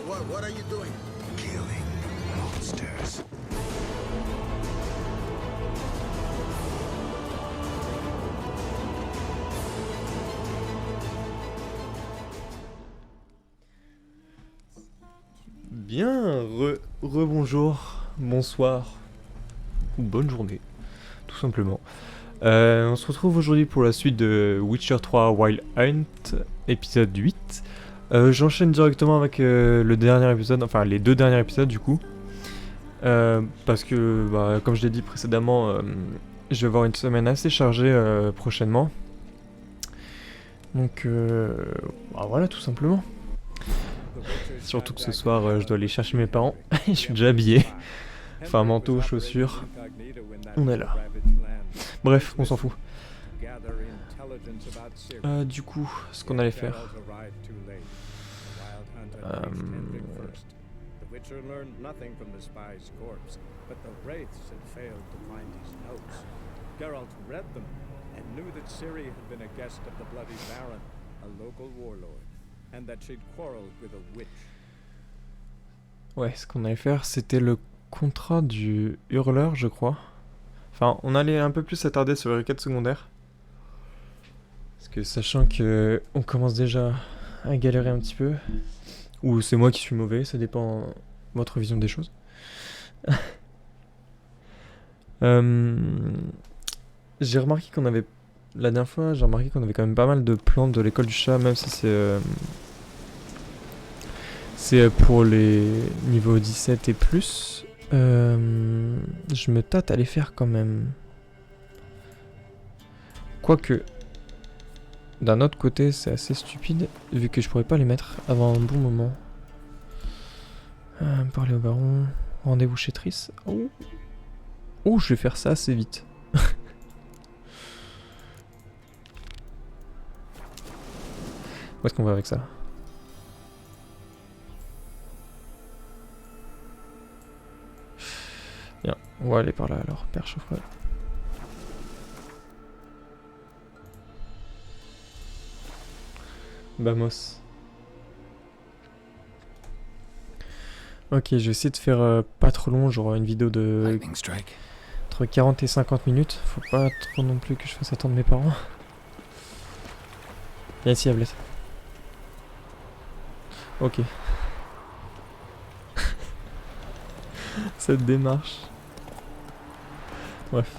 What are you doing? Killing monsters. Bien, rebonjour, bonsoir, ou bonne journée, tout simplement. On se retrouve aujourd'hui pour la suite de Witcher 3 Wild Hunt, épisode 8. J'enchaîne directement avec le dernier épisode, enfin les deux derniers épisodes du coup. Parce que, bah, comme je l'ai dit précédemment, je vais avoir une semaine assez chargée prochainement. Donc, bah, voilà, tout simplement. Surtout que ce soir, je dois aller chercher mes parents. Je suis déjà habillé. Enfin, manteau, chaussures. On est là. Bref, on s'en fout. Du coup, ce qu'on allait faire. Ouais, ce qu'on allait faire, c'était le contrat du hurleur, je crois. Enfin, on allait un peu plus s'attarder sur les quêtes secondaires. Parce que sachant que on commence déjà à galérer un petit peu, ou c'est moi qui suis mauvais, ça dépend de votre vision des choses. J'ai remarqué qu'on avait... La dernière fois, j'ai remarqué qu'on avait quand même pas mal de plantes de l'école du chat, même si c'est pour les niveaux 17 et plus. Je me tâte à les faire quand même. Quoique, d'un autre côté, c'est assez stupide, vu que je pourrais pas les mettre avant un bon moment. Parler au baron, rendez-vous chez Triss. Oh, je vais faire ça assez vite. Où est-ce qu'on va avec ça? Bien, on va aller par là alors, père Chauffereux. Vamos. Ok, je vais essayer de faire pas trop long, genre une vidéo de entre 40 et 50 minutes. Faut pas trop non plus que je fasse attendre mes parents. Viens ici, Ablette. Ok. Cette démarche. Bref.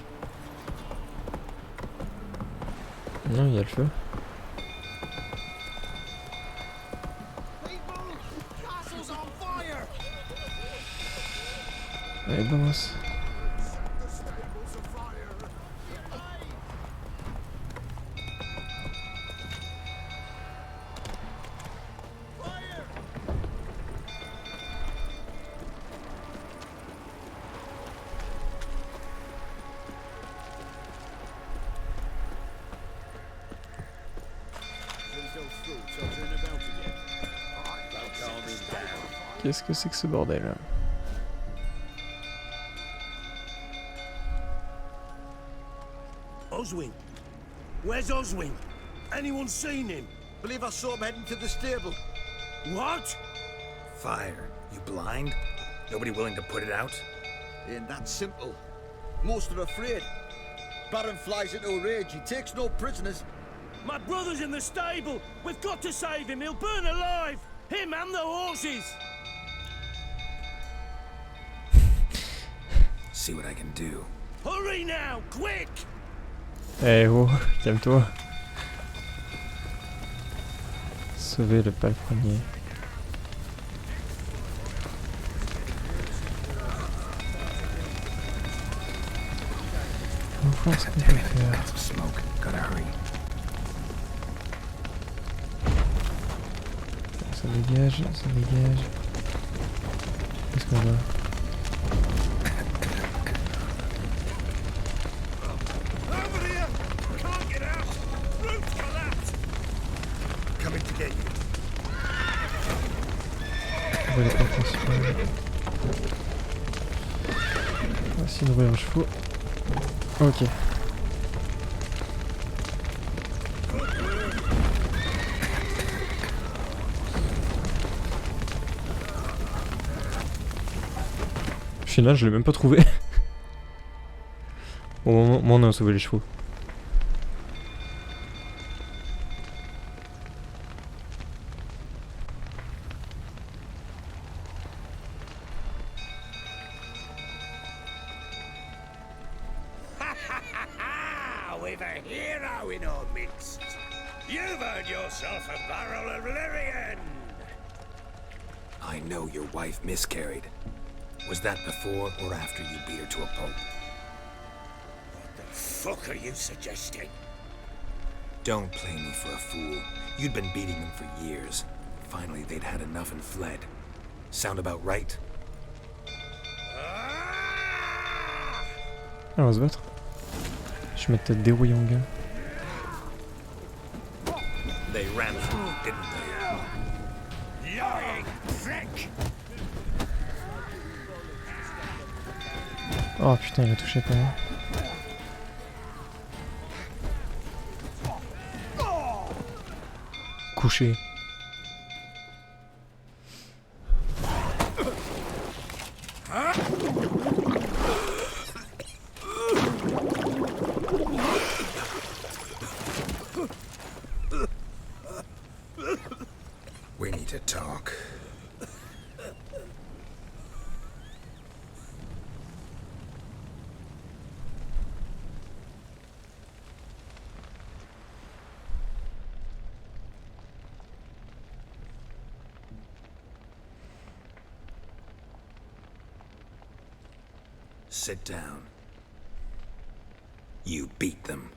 Non, il y a le feu. Allez, vamos. Qu'est-ce que c'est que ce bordel là? Oswin? Where's Oswin? Anyone seen him? Believe I saw him heading to the stable. What? Fire. You blind? Nobody willing to put it out? Ain't that simple. Most are afraid. Baron flies into a rage. He takes no prisoners. My brother's in the stable. We've got to save him. He'll burn alive. Him and the horses. See what I can do. Hurry now, quick! Eh oh, calme-toi. Sauver le palefrenier. On va voir ce qu'on peut faire. Smoke. Gotta hurry. Ça dégage, ça dégage. Qu'est-ce qu'on va? Les portes principales. Voici une roue en chevaux. Ok. final, je l'ai même pas trouvé. Au moment où on a sauvé les chevaux. We've a hero in our midst. You've earned yourself a barrel of Lyrian. I know your wife miscarried. Was that before or after you beat her to a pulp? What the fuck are you suggesting? Don't play me for a fool. You'd been beating them for years. Finally, they'd had enough and fled. Sound about right? On va se battre. Je vais peut-être dérouiller en gueule. They ran through, didn't they? Lying prick! Oh putain, il m'a touché pas mal. Couché. We need to talk. Sit down. You beat them.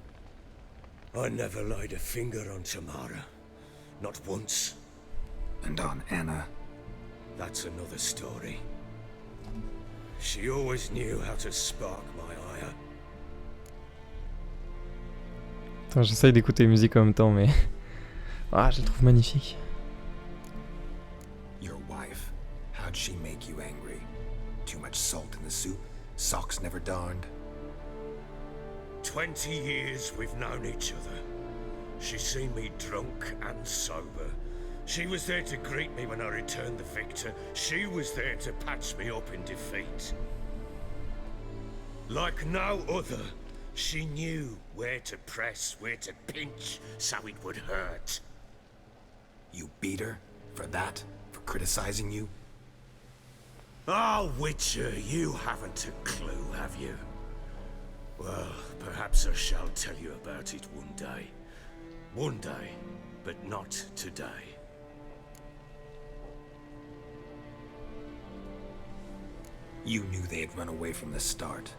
I never laid a finger on Tamara. Not once. And on Anna. That's another story. She always knew how to spark my ire. Attends, j'essaye d'écouter la musique en même temps, mais... Ah, je la trouve magnifique. Your wife. How'd she make you angry? Too much salt in the soup? Socks never darned? 20 years we've known each other. She's seen me drunk and sober. She was there to greet me when I returned the victor. She was there to patch me up in defeat. Like no other, she knew where to press, where to pinch, so it would hurt. You beat her? For that? For criticizing you? Oh, Witcher, you haven't a clue, have you? Well, perhaps I shall tell you about it one day. One day, but not today. You knew they had run away from the start.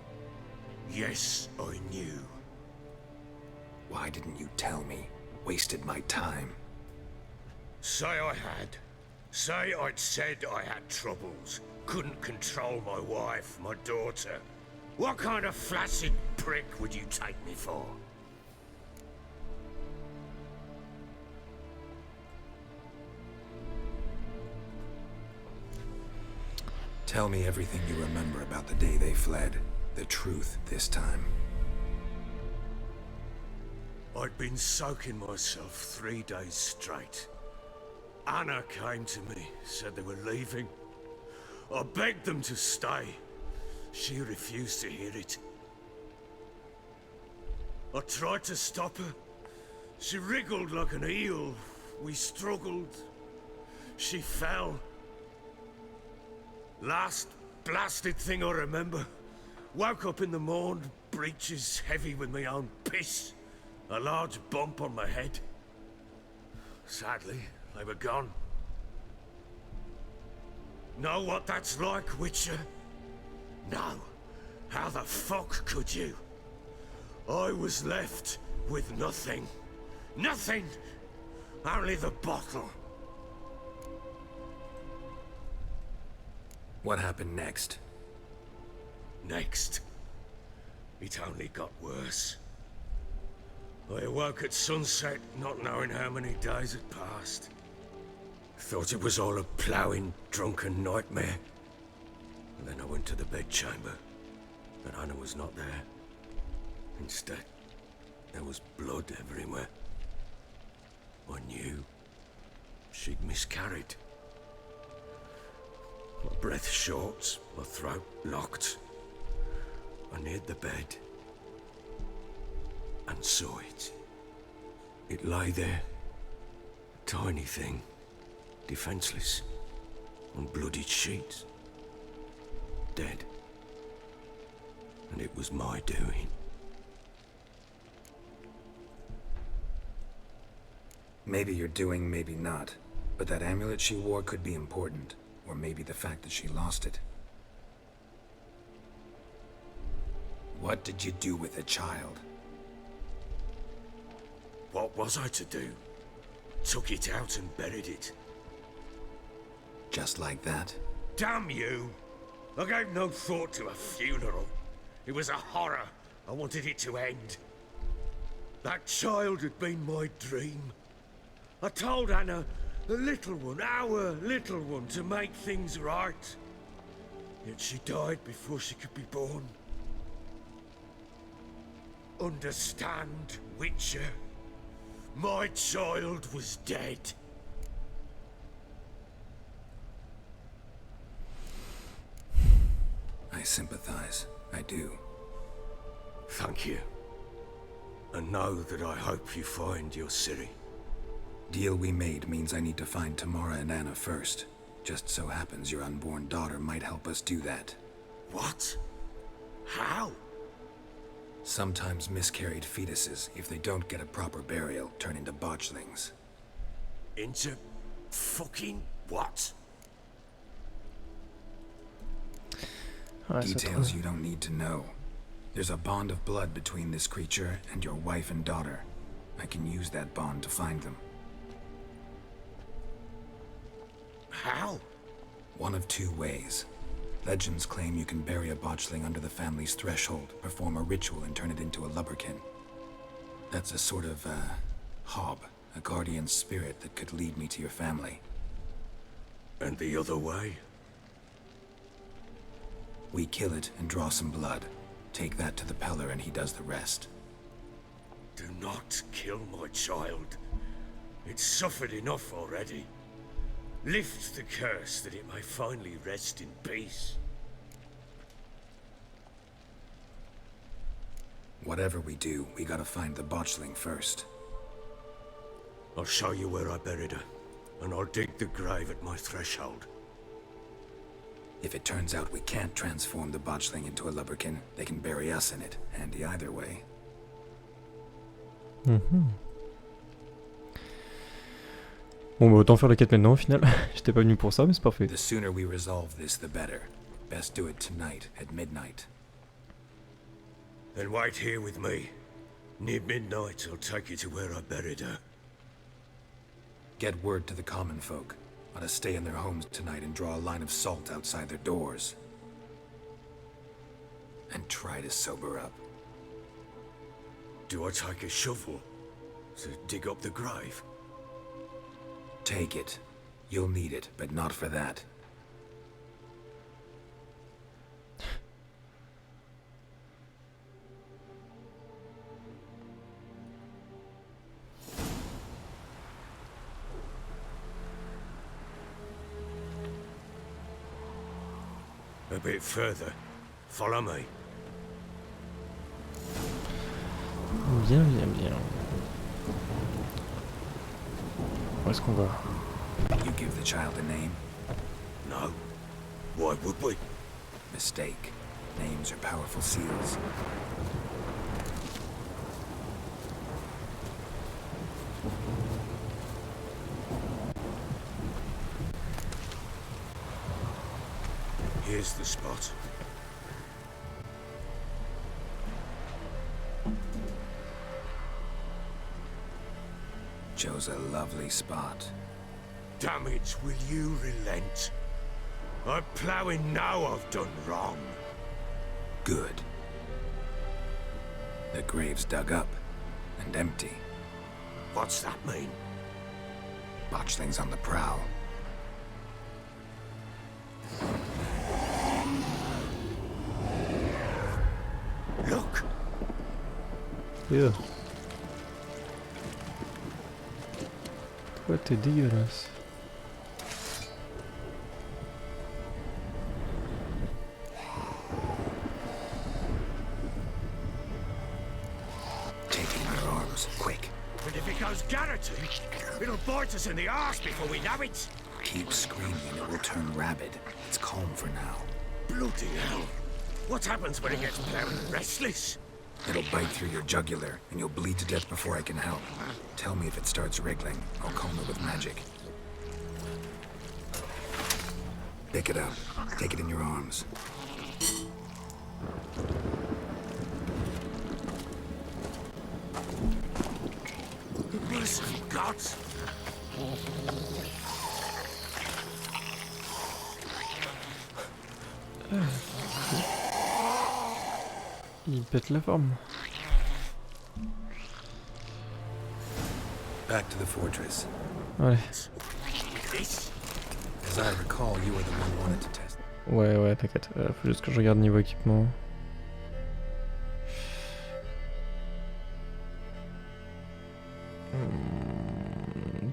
Yes, I knew. Why didn't you tell me? Wasted my time. Say I had. Say I'd said I had troubles. Couldn't control my wife, my daughter. What kind of flaccid prick would you take me for? Tell me everything you remember about the day they fled. The truth this time. I'd been soaking myself 3 days straight. Anna came to me, said they were leaving. I begged them to stay. She refused to hear it. I tried to stop her. She wriggled like an eel. We struggled. She fell. Last blasted thing I remember. Woke up in the morn, breeches heavy with my own piss. A large bump on my head. Sadly, they were gone. Know what that's like, Witcher? No. How the fuck could you? I was left with nothing. Nothing! Only the bottle. What happened next? Next. It only got worse. I awoke at sunset, not knowing how many days had passed. Thought it was all a ploughing, drunken nightmare. And then I went to the bedchamber, but Anna was not there. Instead, there was blood everywhere. I knew she'd miscarried. My breath short, my throat locked. I neared the bed and saw it. It lay there, a tiny thing, defenseless, on bloodied sheets, dead. And it was my doing. Maybe you're doing, maybe not. But that amulet she wore could be important. Or maybe the fact that she lost it. What did you do with the child? What was I to do? Took it out and buried it. Just like that? Damn you! I gave no thought to a funeral. It was a horror. I wanted it to end. That child had been my dream. I told Anna, the little one, our little one, to make things right. Yet she died before she could be born. Understand, Witcher? My child was dead. I sympathize. I do. Thank you. And know that I hope you find your Ciri. Deal we made means I need to find Tamara and Anna first. Just so happens your unborn daughter might help us do that. What? How? Sometimes miscarried fetuses, if they don't get a proper burial, turn into botchlings. Into fucking what? Details you don't need to know. There's a bond of blood between this creature and your wife and daughter. I can use that bond to find them. How? One of two ways. Legends claim you can bury a botchling under the family's threshold, perform a ritual, and turn it into a lubberkin. That's a sort of, hob, a guardian spirit that could lead me to your family. And the other way? We kill it and draw some blood. Take that to the Peller and he does the rest. Do not kill my child. It's suffered enough already. Lift the curse that it may finally rest in peace. Whatever we do, we gotta find the botchling first. I'll show you where I buried her, and I'll dig the grave at my threshold. If it turns out we can't transform the botchling into a lubberkin, they can bury us in it. Handy either way. Bon bah autant faire la quête maintenant au final. J'étais pas venu pour ça mais c'est parfait. The sooner we resolve this, the better. Best do it tonight at midnight. Then wait here with me. Near midnight, I'll take you to where I buried her. Get word to the common folk. Ought to stay in their homes tonight and draw a line of salt outside their doors. And try to sober up. Do I take a shovel to dig up the grave? Take it. You'll need it, but not for that. A bit further. Follow me. Bien, bien, bien. Où est-ce qu'on va? You give the child a name? No. Why would we? Mistake. Names are powerful seals. Here's the spot. Chose a lovely spot. Damn it, will you relent? I'm ploughing now I've done wrong. Good. The grave's dug up and empty. What's that mean? Botchling's on the prowl. Look! Yeah. Toi t'es dégueulasse. goes Garrity, it'll bite us in the arse before we know it. Keep screaming and it will turn rabid. It's calm for now. Bloody hell. What happens when it gets very restless? It'll bite through your jugular, and you'll bleed to death before I can help. Tell me if it starts wriggling. I'll calm it with magic. Pick it up. Take it in your arms. Merciful gods. Il pète la forme. Back to the fortress. Allez. This? As I recall, you were the one who wanted to test. Ouais, t'inquiète. Faut juste que je regarde niveau équipement.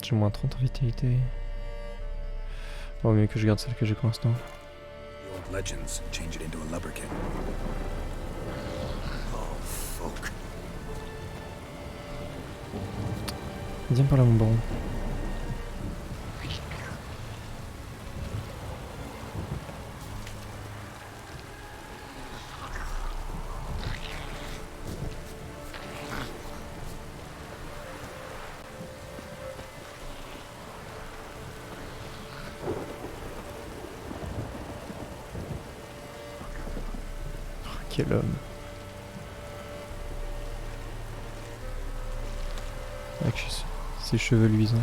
J'ai moins 30 en vitalité. Vaut mieux que je garde celle que j'ai pour l'instant. The old legends change it into a lubberkin. Oh, fuck. Viens par là, mon baron. Quel homme. Avec ses cheveux luisants.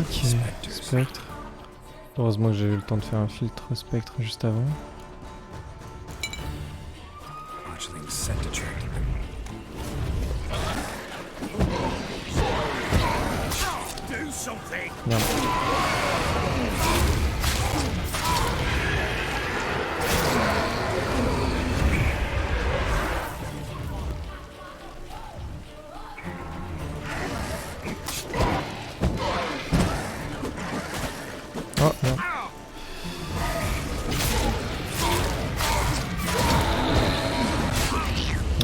Ok, spectre. Heureusement que j'ai eu le temps de faire un filtre spectre juste avant. Watchling's scent attracted them. Do something. Merde. Oh merde.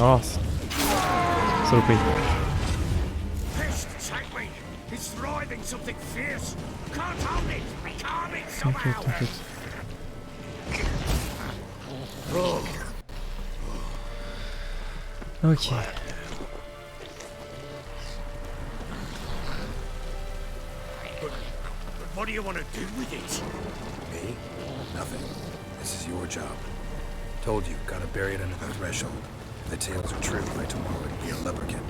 Oh, saloperie. Pissed, take me. It's writhing something fierce. Can't hold it. Calm it somehow. T'inquiète. Ok. But what do you want to do with it? Me? Nothing. This is your job. Told you, gotta bury it under the threshold. If the tales are true, by tomorrow it'll be a lubberkin.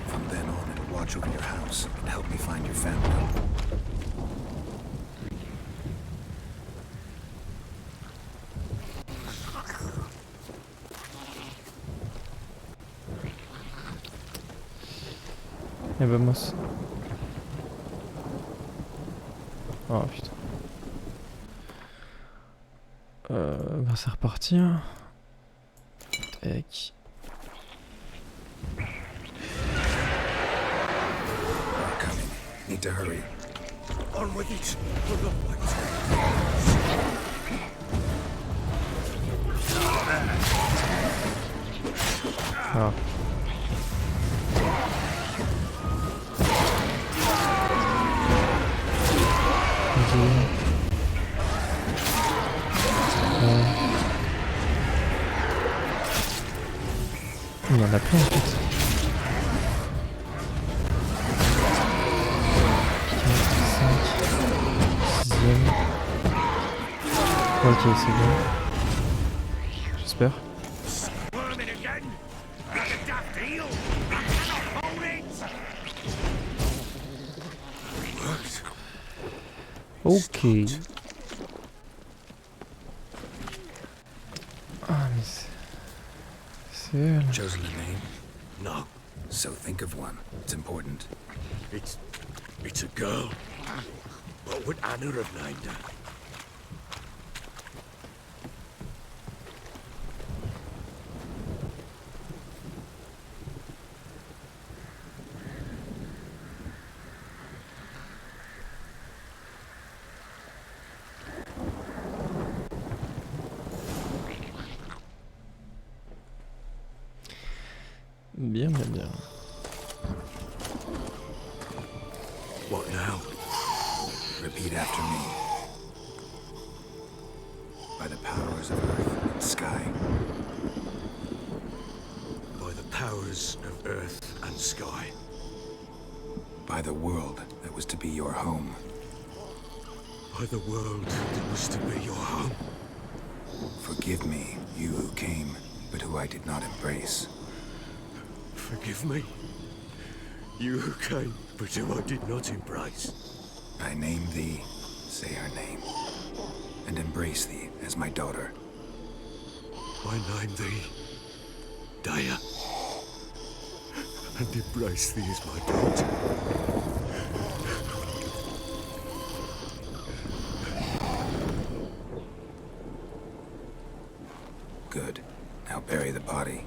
From then on, it'll watch over your house and help me find your family. Et vamos. Oh putain. Bah c'est reparti. Hein. Tac. We're coming. Need to hurry. On with it. We're not Ah. Il y en a plein en fait. 4, 5, 6ème. Ok, c'est bon. J'espère. squirming again. Like a daft eel. I cannot hold it. Ok. Ah mais c'est elle. Chosen a name? No, So think of one. It's important. it's a girl. What would Anna have named her? Bien, bien, bien. What now? Repeat after me. By the powers of earth and sky. By the powers of earth and sky. By the world that was to be your home. By the world that was to be your home. Forgive me, you who came, but who I did not embrace. Forgive me. You who came, but who I did not embrace. I name thee, say her name, and embrace thee as my daughter. I name thee, Daya, and embrace thee as my daughter. Good. Now bury the body.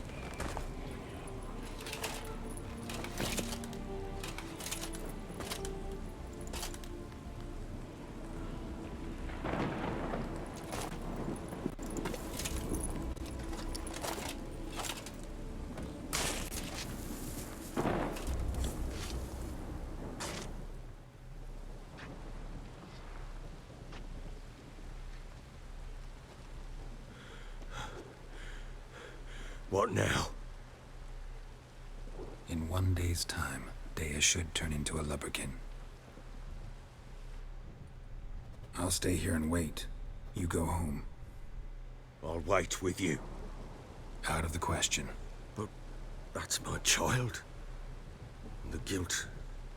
What now? In 1 day's time, Daya should turn into a lubberkin. I'll stay here and wait. You go home. I'll wait with you. Out of the question. But that's my child. And the guilt,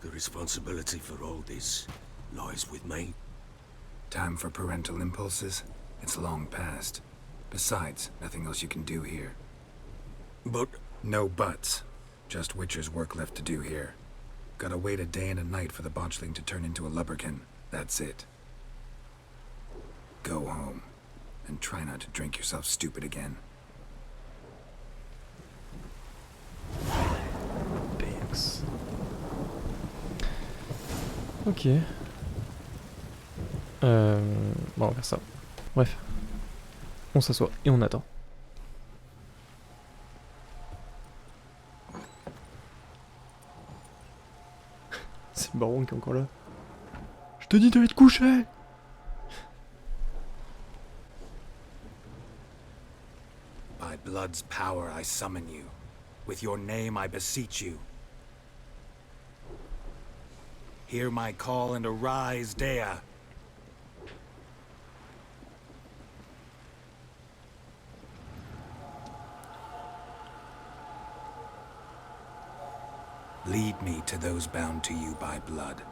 the responsibility for all this lies with me. Time for parental impulses? It's long past. Besides, nothing else you can do here. But No buts. Just Witcher's work left to do here. Gotta wait a day and a night for the botchling to turn into a lubberkin. That's it. Go home. And try not to drink yourself stupid again. Thanks. Ok. Bon, on va faire ça. Bref. On s'assoit et on attend. C'est le baron qui est encore là. Je te dis d'aller te coucher! By blood's power I summon you. With your name I beseech you. Hear my call and arise, Dea. Lead me to those bound to you by blood.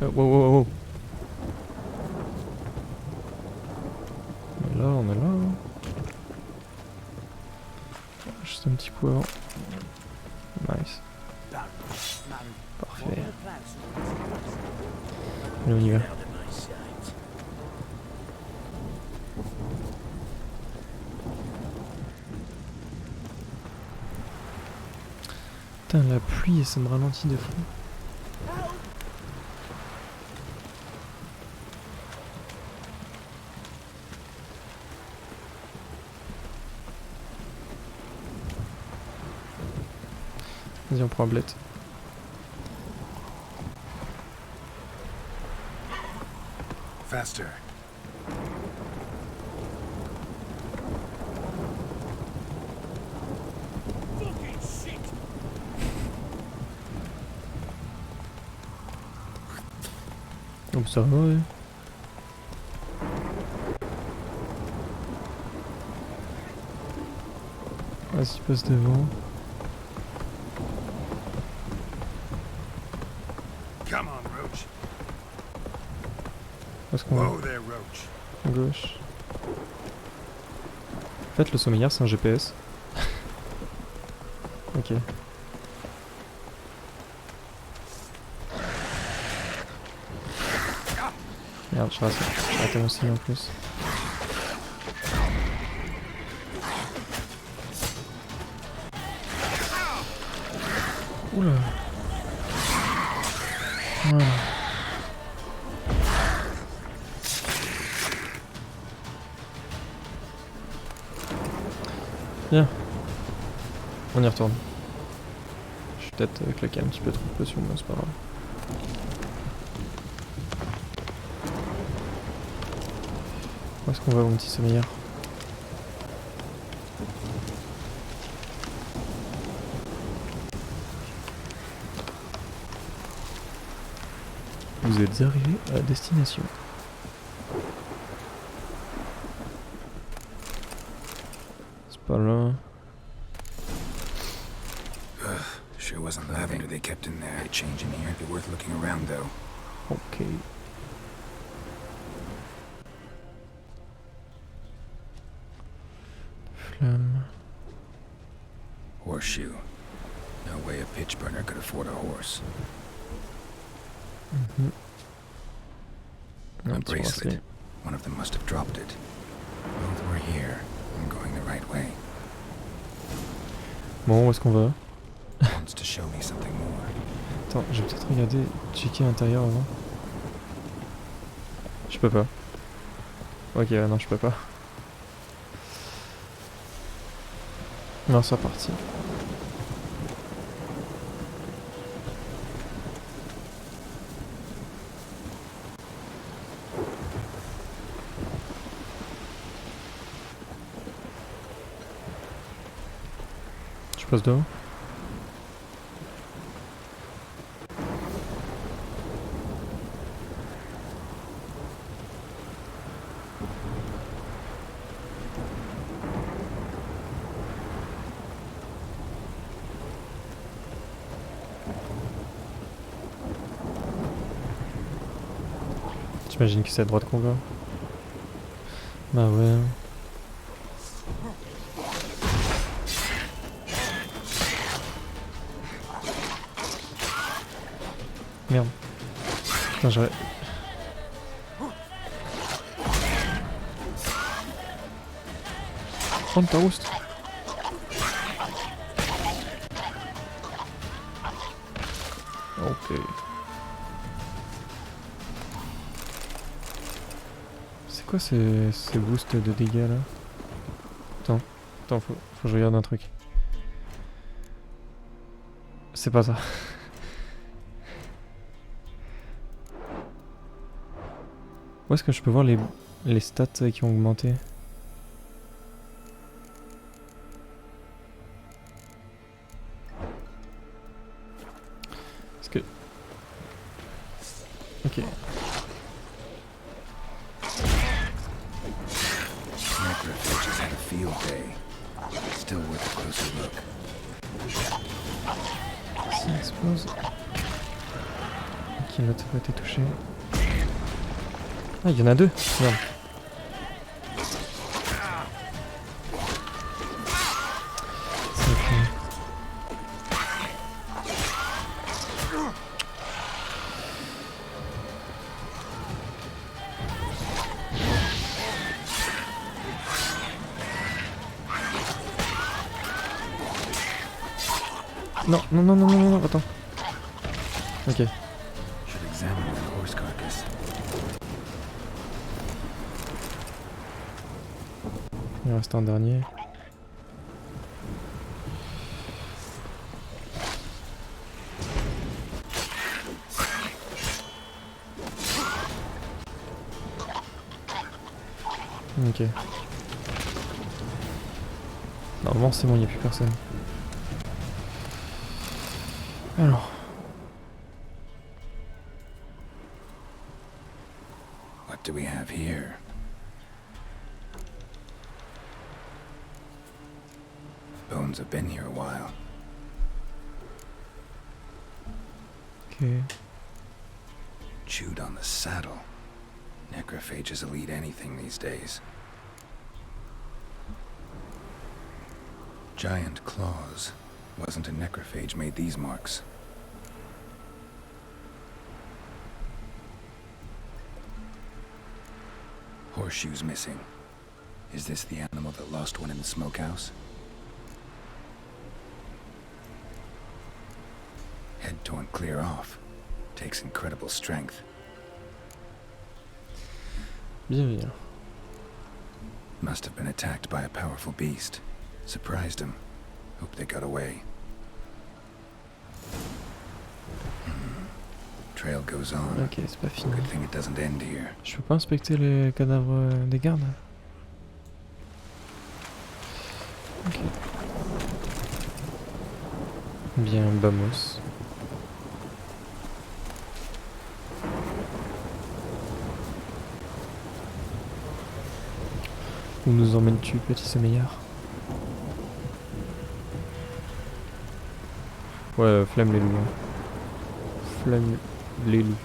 Wow, wow, wow. On est là. Juste un petit coup avant. Nice. Parfait. Allez, on y va. Putain, la pluie et ça me ralentit de fou. Vas-y, on prend un bled. Faster. Oh, ça va, ouais. Vas-y, passe devant. Come on, Roach. Parce qu'on va Whoa there, Roach. à gauche. En fait, le sommeillard, c'est un GPS. Ok. Merde, j'ai raté mon signe en plus. Oula. Voilà. Bien. On y retourne. Je suis peut-être claqué un petit peu trop de potions, mais c'est pas grave. Où est-ce qu'on va, mon petit sommeillard? Vous êtes arrivé à destination. C'est pas là. Sure wasn't the lavender they kept in there. Change in here. Be worth looking around, though. Ok. Flamme. Horseshoe. No way a pitch burner could afford a horse. A bracelet. One of them must have dropped it. Both were here. I'm going the right way. Bon, où est-ce qu'on va? Wants to show me something more. Attends, je vais peut-être regarder, checker l'intérieur avant. Je peux pas. Ok, non, je peux pas. Non, c'est reparti. Je passe dehors. J'imagine que c'est à droite qu'on va. Bah ouais. Merde. Putain, j'aurais... Prends ta rouste. Ok. C'est quoi ces boosts de dégâts là? Attends, faut que je regarde un truc. C'est pas ça. Où est-ce que je peux voir les stats qui ont augmenté? Parce que... Ok. Necrophages had a field day. Still worth a closer look. Ça explose. Ok, l'autre a été touché. Ah, il y en a deux. Merde. C'est ok. Non, attends. Ok. Should examine that horse carcass. Il en reste un dernier. Ok. Normalement c'est bon, il n'y a plus personne. Alors. What do we have here? Bones have been here a while. Ok. Chewed on the saddle. Necrophages will eat anything these days. Giant claws. Wasn't a necrophage made these marks. Horseshoes missing. Is this the animal that lost one in the smokehouse? Head torn clear off. Takes incredible strength. Bien. Must have been attacked by a powerful beast. Surprised him. Hope they got away. Trail goes on. Ok, c'est pas fini. Good thing it doesn't end here. Je peux pas inspecter les cadavres des gardes? Ok. Bien, vamos. Où nous emmènes-tu, petit sommeillard? Ouais, flemme les loups. Hein. Flemme les loups.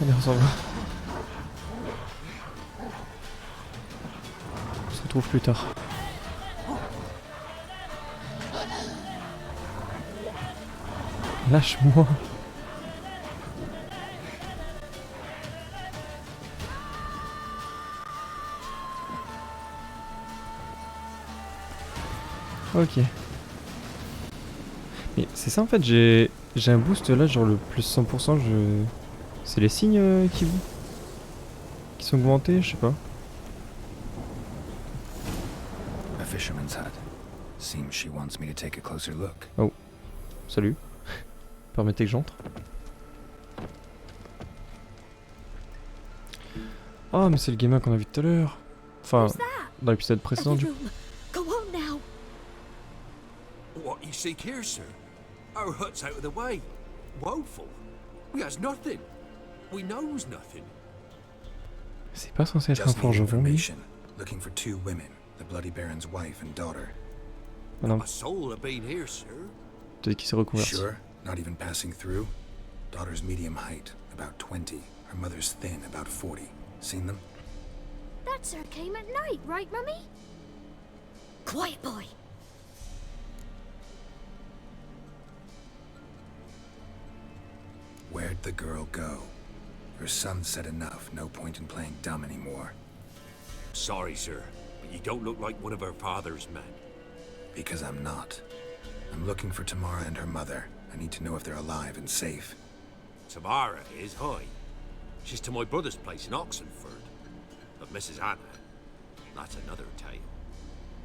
Allez, on s'en va. On se retrouve plus tard. Lâche-moi. Ok. Mais c'est ça en fait, j'ai un boost là, genre le plus 100%, c'est les signes qui sont augmentés, je sais pas. A fisherman's hut. Seems she wants me to take a closer look. Oh, salut. Permettez que j'entre. Oh, mais c'est le gamin qu'on a vu tout à l'heure. Enfin, dans l'épisode précédent du coup. Go on now. What you seek here, sir? Our hut's out of the way. Woeful. We has nothing. We knows nothing. C'est pas censé être un Just need forgeron, lui. information. Looking for 2 women, the Bloody Baron's wife and daughter. Ah non, A soul have been here, sir. peut-être qu'il s'est reconverti. Sure, not even passing through. Daughter's medium height, about 20. Her mother's thin, about 40. Seen them? That sir came at night, right, Mummy? Quiet, boy. Where'd the girl go? Her son said enough, no point in playing dumb anymore. Sorry, sir, but you don't look like one of her father's men. Because I'm not. I'm looking for Tamara and her mother. I need to know if they're alive and safe. Tamara is, hi. She's to my brother's place in Oxenford. But Mrs. Anna, that's another tale.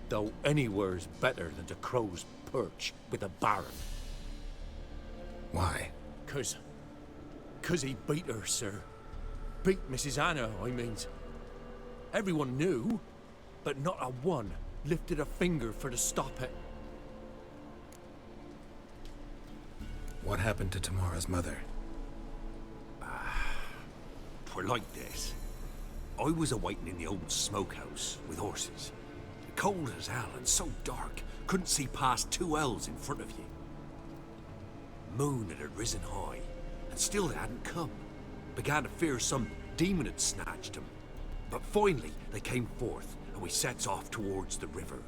Though anywhere's better than the crow's perch with a baron. Why? Cause he beat her, sir. Beat Mrs. Anna, I means. Everyone knew, but not a one lifted a finger for to stop it. What happened to Tamara's mother? Twere like this. I was awaiting in the old smokehouse with horses. Cold as hell and so dark, couldn't see past 2 ells in front of you. Moon had risen high, and still they hadn't come. Began to fear some demon had snatched them. But finally they came forth, and we sets off towards the river.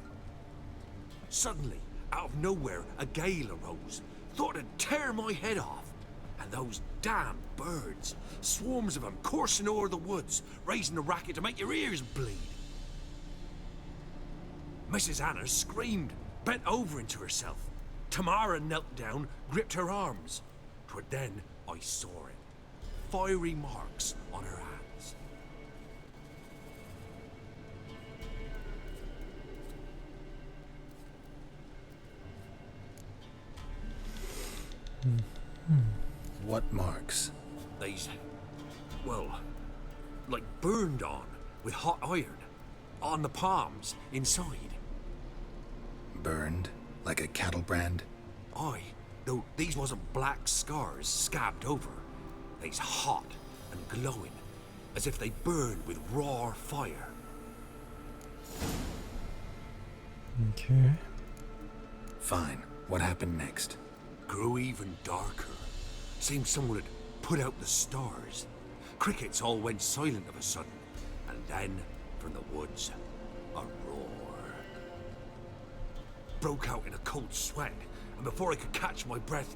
Suddenly, out of nowhere, a gale arose. Thought it'd tear my head off. And those damn birds, swarms of them coursing o'er the woods, raising a racket to make your ears bleed. Mrs. Anna screamed, bent over into herself. Tamara knelt down, gripped her arms. 'Twere then I saw it. Fiery marks on her hands. What marks? These, well, like burned on with hot iron. On the palms, inside. Burned? Like a cattle brand? Aye, though these wasn't black scars scabbed over. They's hot and glowing, as if they burned with raw fire. Ok. Fine. What happened next? Grew even darker. Seemed someone had put out the stars. Crickets all went silent of a sudden, and then, from the woods, a roar. Broke out in a cold sweat, and before I could catch my breath,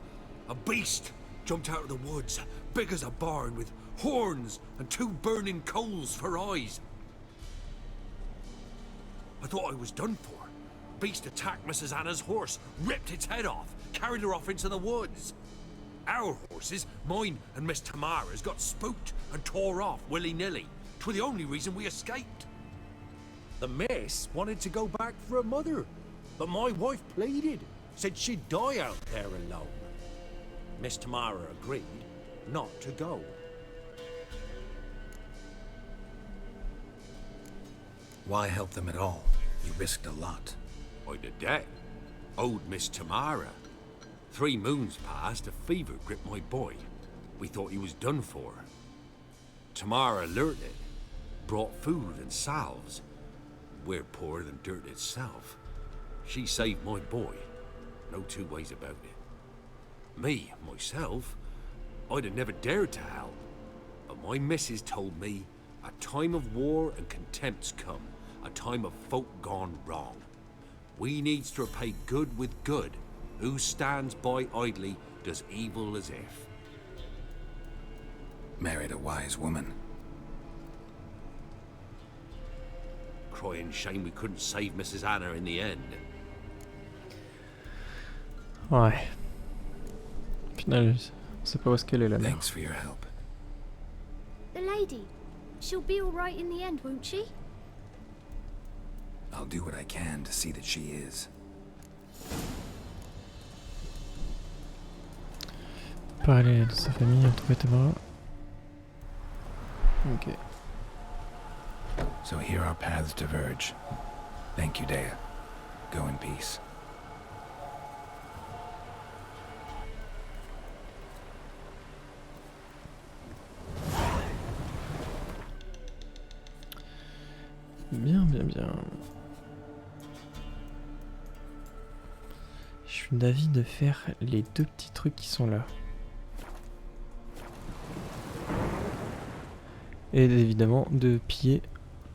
a beast jumped out of the woods, big as a barn, with horns and 2 burning coals for eyes. I thought I was done for. Beast attacked Mrs. Anna's horse, ripped its head off, carried her off into the woods. Our horses, mine and Miss Tamara's, got spooked and tore off willy-nilly. 'Twas the only reason we escaped. The miss wanted to go back for her mother, but my wife pleaded, said she'd die out there alone. Miss Tamara agreed not to go. Why help them at all? You risked a lot. I'd a debt. Owed Miss Tamara. 3 moons passed, a fever gripped my boy. We thought he was done for. Tamara alerted, brought food and salves. We're poorer than dirt itself. She saved my boy. No 2 ways about it. Me, myself, I'd have never dared to help. But my missus told me a time of war and contempt's come. A time of folk gone wrong. We needs to repay good with good. Who stands by idly does evil as if. Married a wise woman. Crying shame we couldn't save Mrs. Anna in the end. Ouais. Au final, on sait pas où est-ce qu'elle est la mère. Thanks for your help. The lady. She'll be all right in the end, won't she? I'll do what I can to see that she is. Parler de sa famille, retrouver Tamara. Ok. So here our paths diverge. Thank you, Dea. Go in peace. Bien, bien, bien. Je suis d'avis de faire les 2 petits trucs qui sont là. Et évidemment de piller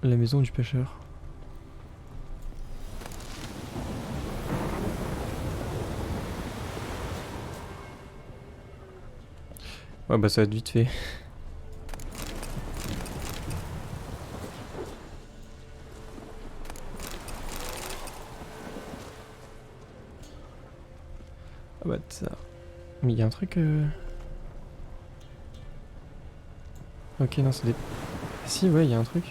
la maison du pêcheur. Ouais bah ça va être vite fait. Ah bah ça. Mais il y a un truc... Ok non c'est des... Ah, si ouais il y a un truc.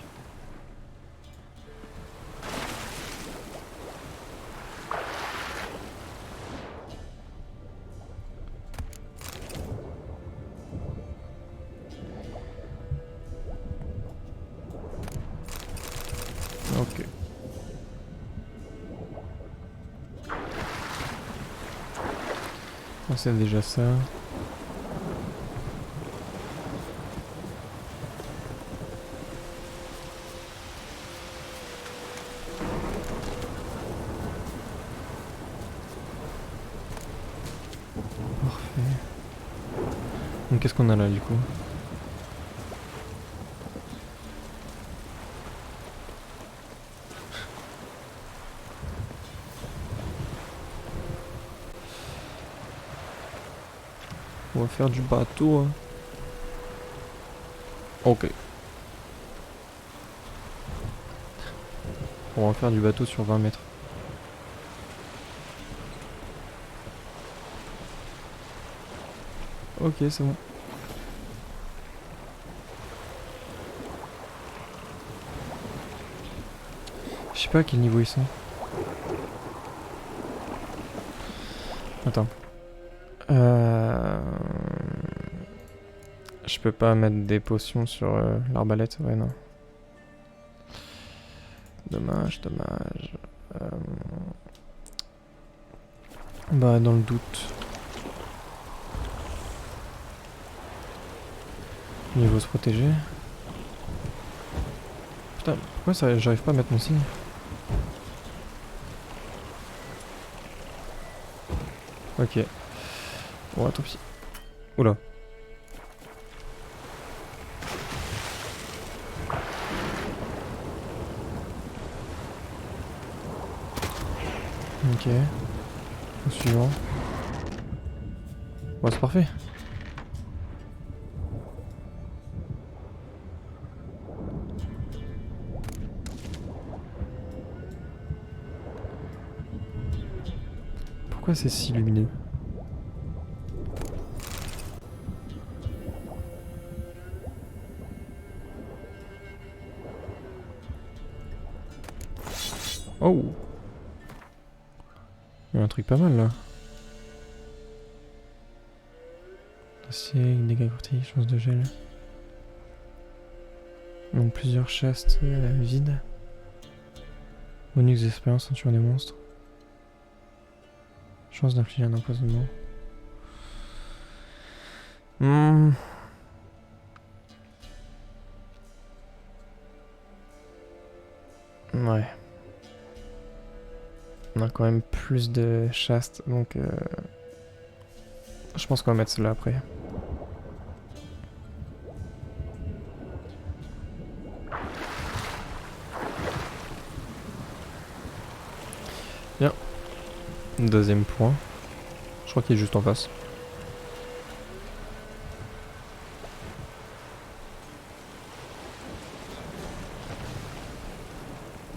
Ok. On sait déjà ça. Parfait. Donc qu'est-ce qu'on a là du coup? On va faire du bateau. Hein. Ok. On va faire du bateau sur 20 mètres. Ok, c'est bon. Je sais pas à quel niveau ils sont. Attends. Je peux pas mettre des potions sur l'arbalète, ouais non. Dommage, dommage. Bah dans le doute. Il faut se protéger. Putain, pourquoi ça j'arrive pas à mettre mon signe? Ok. Bon, tant pis. Oula. Ok. Au suivant. Bon, c'est parfait. Pourquoi c'est si lumineux? Oh. Il y a un truc pas mal là. Acier, dégâts courtis, chance de gel. Donc plusieurs chastes vides. Bonus d'expérience en tuant des monstres. Chance d'infliger un empoisonnement. Ouais. On a quand même plus de chaste, donc je pense qu'on va mettre cela après. Bien. Deuxième point. Je crois qu'il est juste en face.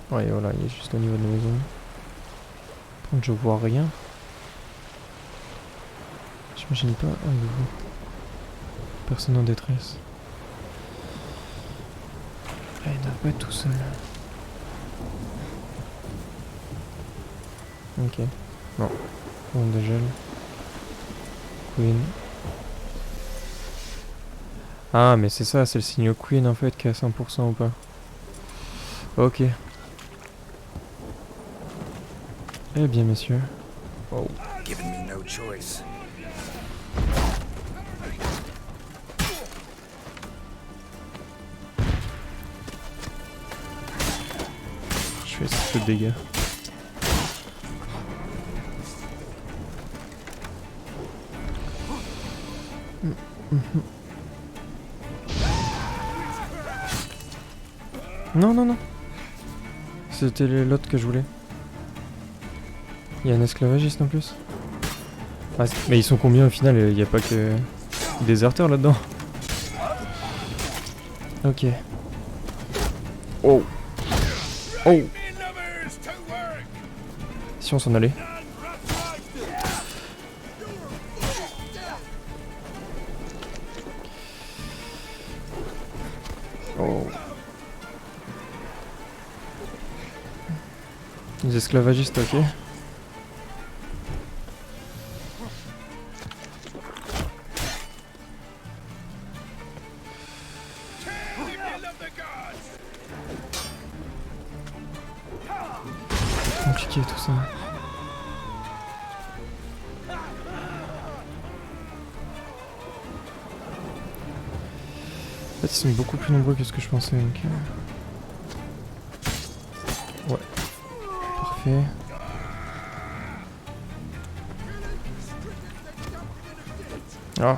Ouais, voilà, il est juste au niveau de la maison. Par contre, je vois rien. J'imagine pas un nouveau. Personne en détresse. Ah, il doit pas être tout seul. Ok. Non. Onde de gel. Queen. Ah, mais c'est ça, c'est le signe Queen en fait qui est à 100% ou pas. Ok. Eh bien, messieurs. Oh. Giving me no choice. Je fais assez peu de dégâts. Non, non, non. C'était l'autre que je voulais. Il y a un esclavagiste en plus. Ah, mais ils sont combien au final? Il n'y a pas que des déserteurs là-dedans. Ok. Oh. Oh. Si on s'en allait. Oh. Les esclavagistes, ok. Compliqué tout ça. En fait, ils sont beaucoup plus nombreux que ce que je pensais. Donc, ouais. Parfait. Ah.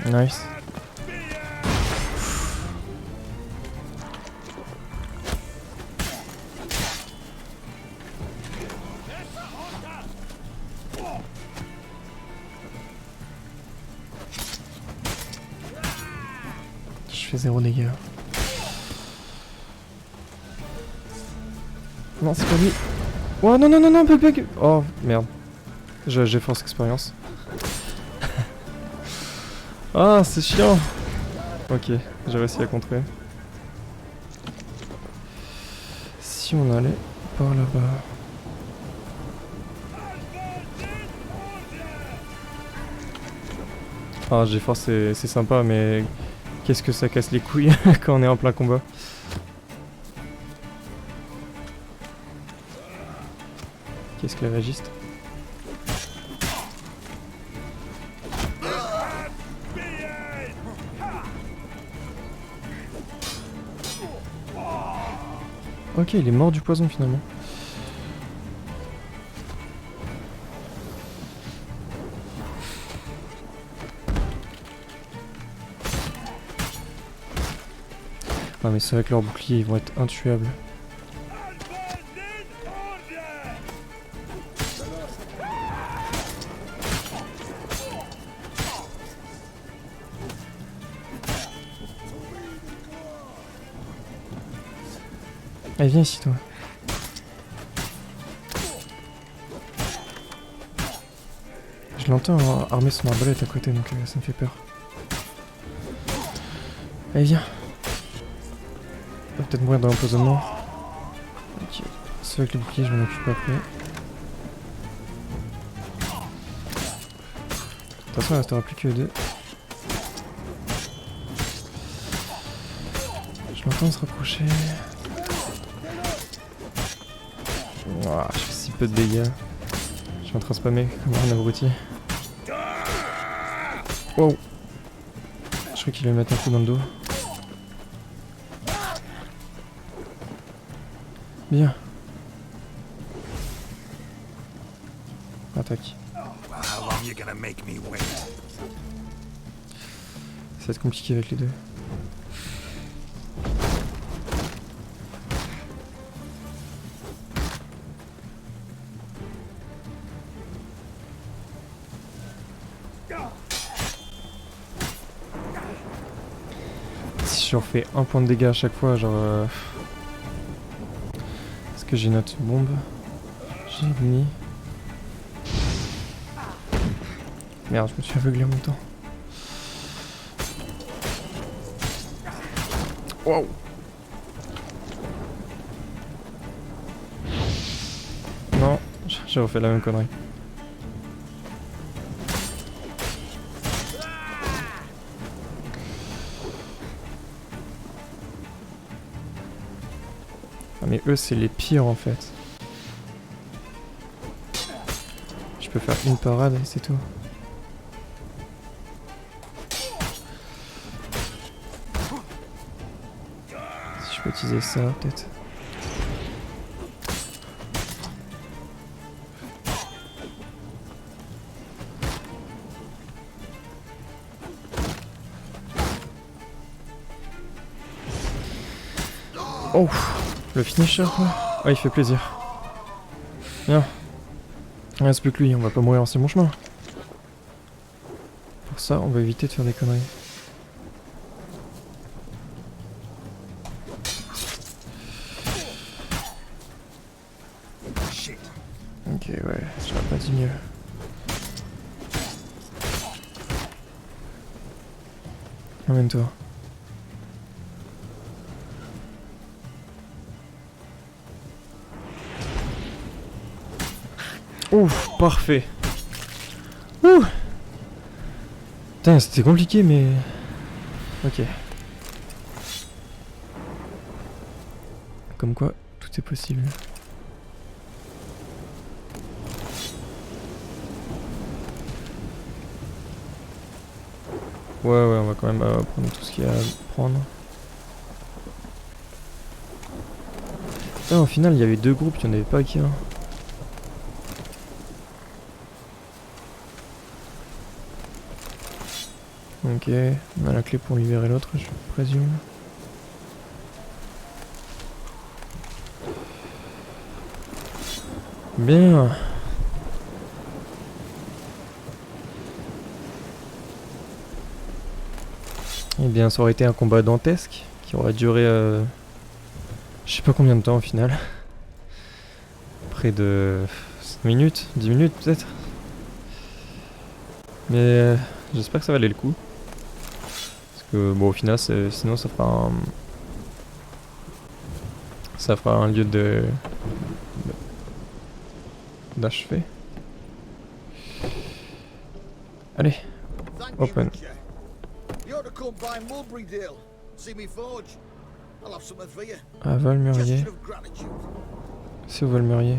Nice. Je fais 0 dégâts. Non, c'est pas lui. Oh non, non, non, non, bug. Oh merde. J'ai force expérience. Ah, c'est chiant. Ok, j'ai réussi à contrer. Si on allait par là-bas. Ah, j'ai force, c'est sympa, mais qu'est-ce que ça casse les couilles quand on est en plein combat. Esclavagiste. Ok, il est mort du poison finalement. Ah mais c'est vrai que leurs boucliers ils vont être intuables. Allez, viens ici, toi. Je l'entends armer son arbalète à côté, donc ça me fait peur. Allez, viens. Il va peut-être mourir dans l'empoisonnement. Ok, c'est c'est vrai que les boucliers, je m'en occupe après. De toute façon, il restera plus que 2. Je m'entends se rapprocher. Ouah, je fais si peu de dégâts. Je suis en train de spammer comme un abruti. Wow. Je crois qu'il va me mettre un coup dans le dos. Bien. Attaque. How long you gonna make me wait? Ça va être compliqué avec les deux. Si je refais un point de dégâts à chaque fois, genre... Est-ce que j'ai notre bombe? J'ai mis... Merde, je me suis aveuglé en même temps. Wow. Non, j'ai refait la même connerie. Ah mais eux c'est les pires en fait. Je peux faire une parade et c'est tout. Si je peux utiliser ça peut-être. Oh, le finisher quoi. Ah, il fait plaisir. Bien. Il reste plus que lui, on va pas mourir en si bon chemin. Pour ça, on va éviter de faire des conneries. Ok, ouais, j'aurais pas dit mieux. Emmène-toi. Ouf, parfait. Ouh. Putain, c'était compliqué, mais... Ok. Comme quoi, tout est possible. Ouais, on va quand même prendre tout ce qu'il y a à prendre. Putain, au final, il y avait deux groupes, il n'y en avait pas qu'un. Ok, on a la clé pour libérer l'autre, je présume. Bien. Eh bien, ça aurait été un combat dantesque qui aurait duré, je sais pas combien de temps au final. Près de 5 minutes, 10 minutes peut-être. Mais j'espère que ça valait le coup. Parce que bon, au final, sinon ça fera un lieu d'achever. Allez, open. Ah, Valmurier. C'est où Valmurier?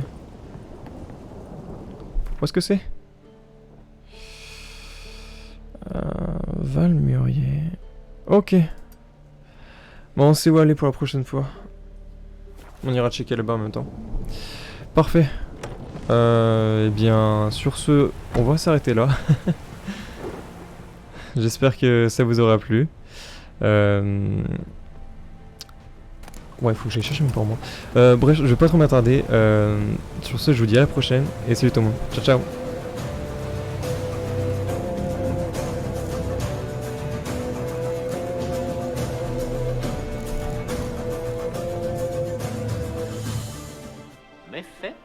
Où est-ce que c'est? Valmurier. Ok. Bon, on sait où aller pour la prochaine fois. On ira checker là-bas en même temps. Parfait. Eh bien, sur ce, on va s'arrêter là. J'espère que ça vous aura plu. Ouais, faut que j'aille chercher mon pour moi. Bref, je vais pas trop m'attarder. Sur ce, je vous dis à la prochaine. Et salut tout le monde. Ciao, ciao. Méfait.